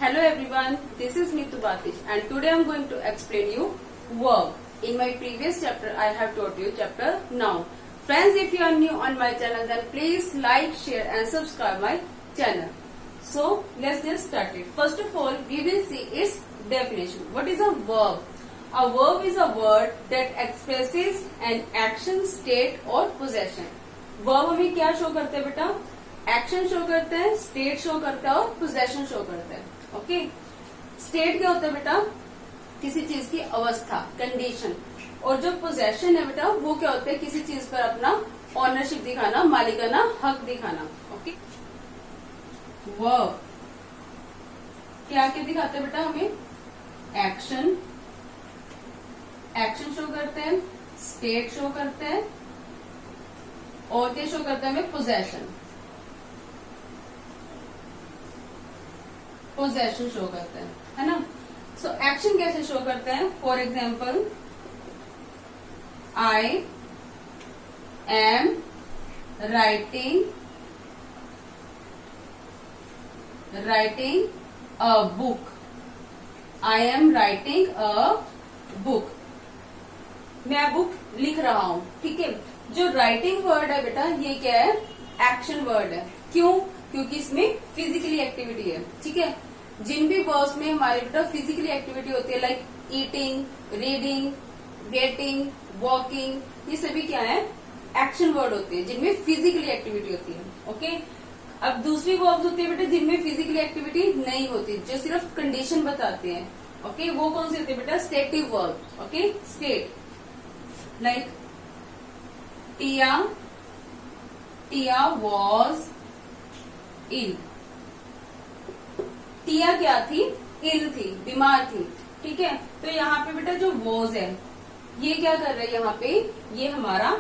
Hello everyone, this is Neetu Batish and today I am going to explain you verb. In my previous chapter I have taught you chapter noun. Friends, if you are new on my channel then please like, share and subscribe my channel. So let's get started. First of all we will see its definition. What is a verb? A verb is a word that expresses an action, state or possession. Verb हमें क्या show करते हैं बेटा? Action show करते हैं, state show करता है और पोजेशन शो करता है. ओके, स्टेट क्या होता है बेटा? किसी चीज की अवस्था, कंडीशन. और जो पोजेशन है बेटा वो क्या होता है? किसी चीज पर अपना ऑनरशिप दिखाना, मालिकाना हक दिखाना. ओके, वर्ब क्या क्या दिखाते हैं बेटा? हमें एक्शन, एक्शन शो करते हैं, स्टेट शो करते हैं और क्या शो करते हैं? हमें पोजेशन, पोजेशन शो करते हैं, है ना. सो एक्शन कैसे शो करते हैं? For example, I am writing a book. I am writing a book. मैं बुक लिख रहा हूं. ठीक है, जो राइटिंग वर्ड है बेटा ये क्या है? एक्शन वर्ड है. क्यों? क्योंकि इसमें फिजिकली एक्टिविटी है. ठीक है, जिन भी वर्ड्स में हमारे बेटा फिजिकली एक्टिविटी होती है like eating, reading, getting, walking, ये सभी क्या है? एक्शन वर्ड होते हैं जिनमें फिजिकली एक्टिविटी होती है. ओके, अब दूसरी वर्ब्स होती है बेटा जिनमें फिजिकली एक्टिविटी नहीं होती, जो सिर्फ कंडीशन बताते हैं. ओके, वो कौन सी होती है बेटा? Stative verb. Okay, state like Tia was ill. Tia क्या थी? इल थी, बीमार थी. ठीक है, तो यहाँ पे बेटा जो वॉज है ये क्या कर रहा है? यहाँ पे ये हमारा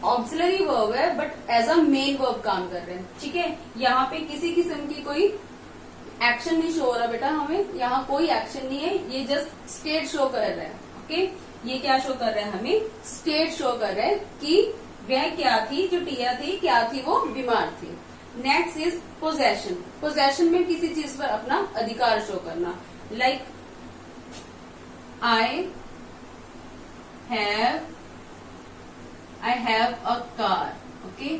ऑक्सिलरी वर्ब है but as a main verb काम कर रहे हैं. ठीक है, यहाँ पे किसी किस्म की कोई एक्शन नहीं शो हो रहा बेटा. हमें यहाँ कोई एक्शन नहीं है, ये जस्ट स्टेट शो कर रहा है. ओके, ये क्या शो कर रहा है? हमें स्टेट शो कर रहा है कि वह क्या थी, जो टिया थी क्या थी? वो बीमार थी. Next is possession. पोजेशन में किसी चीज पर अपना अधिकार शो करना. Like I have a car. Okay,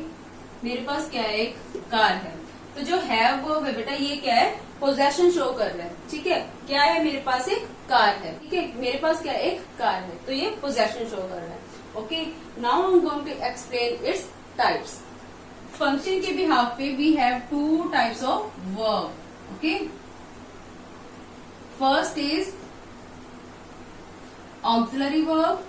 मेरे पास क्या है? एक कार है. तो जो हैव वो है बेटा ये क्या है? पोजेशन शो कर रहा है. ठीक है, क्या है? मेरे पास एक कार है. ठीक है, मेरे पास क्या? एक कार है. तो ये पोजेशन शो कर रहा है. Okay, now I am going to explain its types. Function के बिहाफ पे we have two types of verb. Okay, first is auxiliary verb,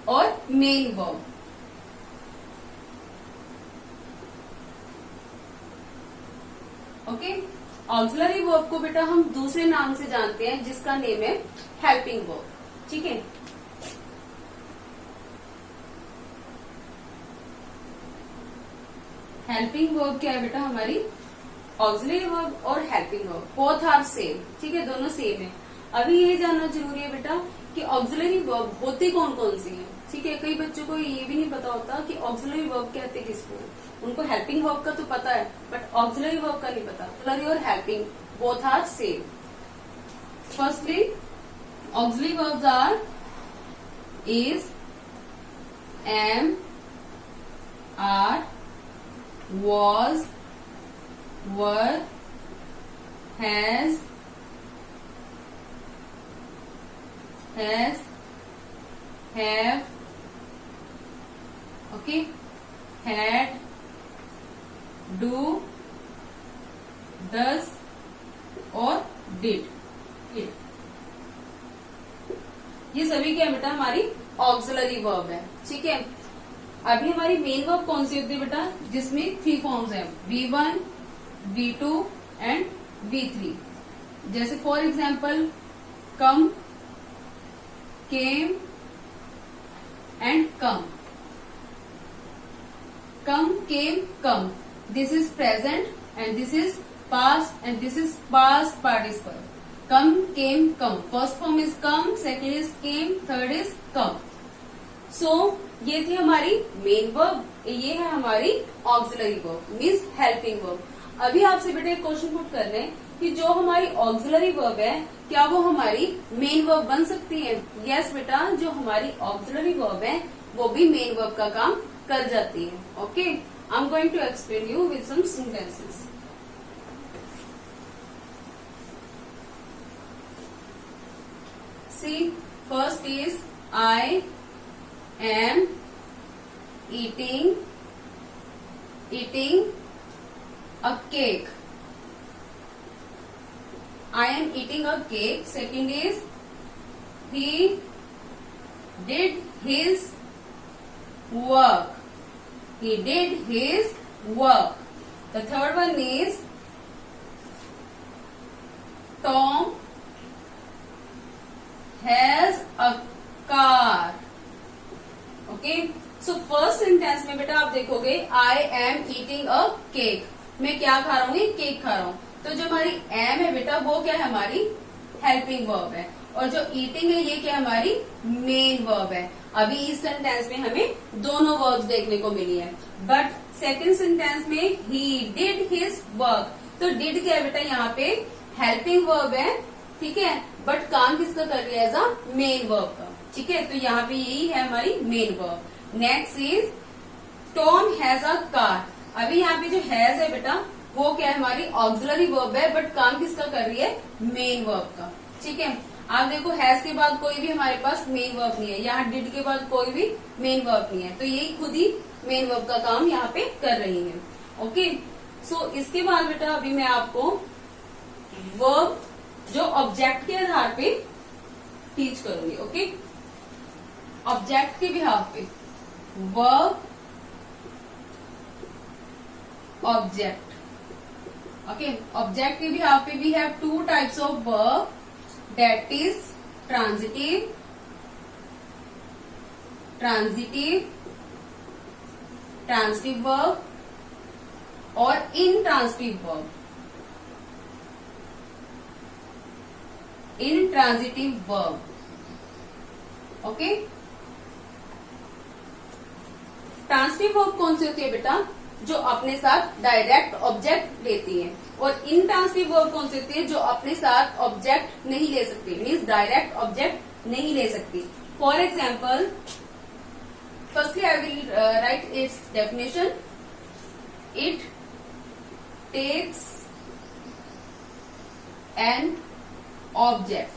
और main verb. Okay, auxiliary verb को बेटा हम दूसरे नाम से जानते हैं जिसका नेम है हेल्पिंग वर्ब. ठीक है, हेल्पिंग वर्ब क्या है बेटा? हमारी ऑक्सिलरी वर्ब और helping verb both are same. ठीक है, दोनों सेम है. अभी ये जानना जरूरी है बेटा कि ऑक्सिलरी वर्ब होती कौन कौन सी है. ठीक है, कई बच्चों को ये भी नहीं पता होता कि ऑक्सिलरी वर्ब कहते किसको. उनको हेल्पिंग वर्ब का तो पता है बट ऑक्सिलरी वर्ब का नहीं पता. ऑक्सिलरी और helping both are same. Firstly auxiliary verbs are is, am, are, was, were, has, have, okay, had, do, does और did. ये सभी क्या बेटा? हमारी ऑक्सिलरी वर्ब है. ठीक है, अभी हमारी मेन वर्ब कौन सी होती है बेटा? जिसमें 3 फॉर्म्स हैं, V1, V2 एंड V3. जैसे for example come, came and come. Come, came, come. This is present and this is past and this is past participle. Come, came, come. First form is come, second is came, third is come. So ये थी हमारी main verb, ये है हमारी auxiliary verb means helping verb. अभी आपसे बेटा एक क्वेश्चन पुट कर रहे हैं कि जो हमारी ऑक्सिलरी वर्ब है क्या वो हमारी मेन वर्ब बन सकती है? यस बेटा, जो हमारी ऑक्सिलरी वर्ब है वो भी मेन वर्ब का काम कर जाती है। Okay, I am going to explain you with some sentences. See, first is I am eating a cake. I am eating a cake. Second is he did his work. He did his work. The third one is Tom has a car. Okay, so first sentence में बेटा आप देखोगे I am eating a cake, मैं क्या खा रहा हूँ? ये केक खा रहा हूँ। तो जो हमारी एम है बेटा वो क्या है? हमारी हेल्पिंग वर्ब है, और जो ईटिंग है ये क्या है? हमारी मेन वर्ब है। अभी इस सेंटेंस में हमें दोनों वर्ब्स देखने को मिली है, बट सेकंड सेंटेंस में ही डिड हिज वर्क, तो डिड क्या है बेटा? यहाँ पे हेल्पिंग वर्ब है, ठीक है, बट काम किसका कर रही है? एज अ मेन वर्ब का, ठीक है। तो यहाँ पे यही है हमारी main verb. Next is Tom has a car. अभी यहाँ पे जो हैज है बेटा वो क्या है? हमारी ऑक्सिलरी वर्ब है, बट काम किसका कर रही है? मेन वर्ब का, ठीक है। आप देखो हैज के बाद कोई भी हमारे पास मेन वर्ब नहीं है, यहाँ डिड के बाद कोई भी मेन वर्ब नहीं है, तो यही खुद ही मेन वर्ब का काम यहाँ पे कर रही है। ओके, सो इसके बाद बेटा अभी मैं आपको वर्ब जो ऑब्जेक्ट के आधार पे टीच करूंगी। ओके, ऑब्जेक्ट के बिहाफ पे वर्ब ऑब्जेक्ट। ओके, ऑब्जेक्ट के बिहाफ पे we have two types of verb, that is transitive transitive verb और intransitive verb. Intransitive verb, okay. Transitive verb कौन सी होती है बेटा? जो अपने साथ डायरेक्ट ऑब्जेक्ट लेती है, और इनट्रांजिटिव वर्ब कौन सी होती है? जो अपने साथ ऑब्जेक्ट नहीं ले सकती, मीन्स डायरेक्ट ऑब्जेक्ट नहीं ले सकती। For example, firstly I will write its definition. It takes an object,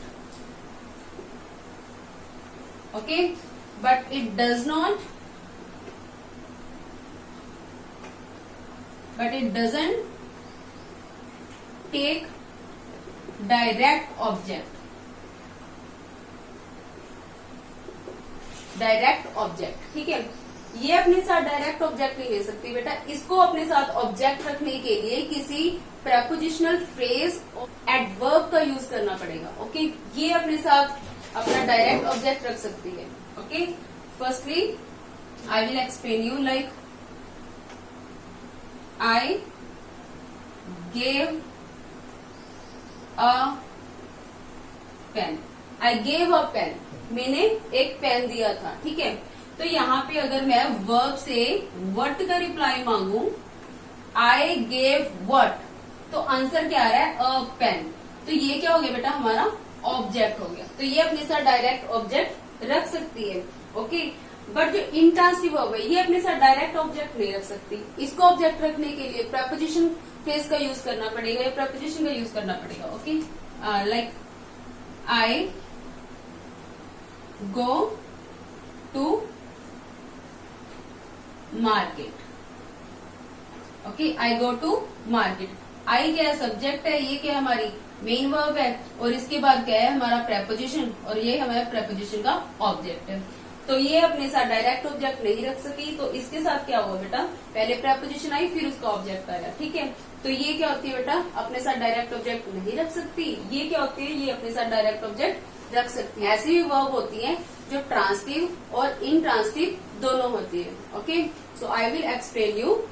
okay, but it does not, but it doesn't take direct object, ठीक है। ये अपने साथ डायरेक्ट ऑब्जेक्ट नहीं ले सकती बेटा, इसको अपने साथ ऑब्जेक्ट रखने के लिए किसी प्रेपोजिशनल फ्रेज एडवर्ब का यूज करना पड़ेगा। ओके, ये अपने साथ अपना डायरेक्ट ऑब्जेक्ट रख सकती है। Okay, firstly I will explain you, like I gave a pen. I gave a pen. मैंने एक पेन दिया था, ठीक है। तो यहाँ पे अगर मैं वर्ब से what का रिप्लाई मांगू, I gave what, तो आंसर क्या आ रहा है? अ पेन। तो ये क्या हो गया बेटा? हमारा ऑब्जेक्ट हो गया। तो ये अपने साथ डायरेक्ट ऑब्जेक्ट रख सकती है। ओके, बट जो इनट्रांजिटिव वर्ब है ये अपने साथ डायरेक्ट ऑब्जेक्ट नहीं रख सकती, इसको ऑब्जेक्ट रखने के लिए प्रपोजिशन फ्रेज का यूज करना पड़ेगा या प्रपोजिशन का यूज करना पड़ेगा। Okay, like I go to market. Okay, I go to market. I क्या है? सब्जेक्ट है, ये क्या है? हमारी मेन वर्ब है, और इसके बाद क्या है? हमारा प्रपोजिशन, और ये हमारा प्रपोजिशन का ऑब्जेक्ट है। तो ये अपने साथ डायरेक्ट ऑब्जेक्ट नहीं रख सकी, तो इसके साथ क्या हुआ बेटा? पहले प्रपोजिशन आई फिर उसका ऑब्जेक्ट आया, ठीक है। तो ये क्या होती है बेटा? अपने साथ डायरेक्ट ऑब्जेक्ट नहीं रख सकती। ये क्या होती है? ये अपने साथ डायरेक्ट ऑब्जेक्ट रख सकती है। ऐसी भी वर्ब होती है जो ट्रांजिटिव और इनट्रांजिटिव दोनों होती है। Okay, so I will explain you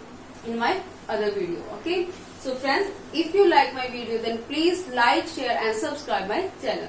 in my other video. Okay, so friends, if you like my video then please like, share and subscribe my channel.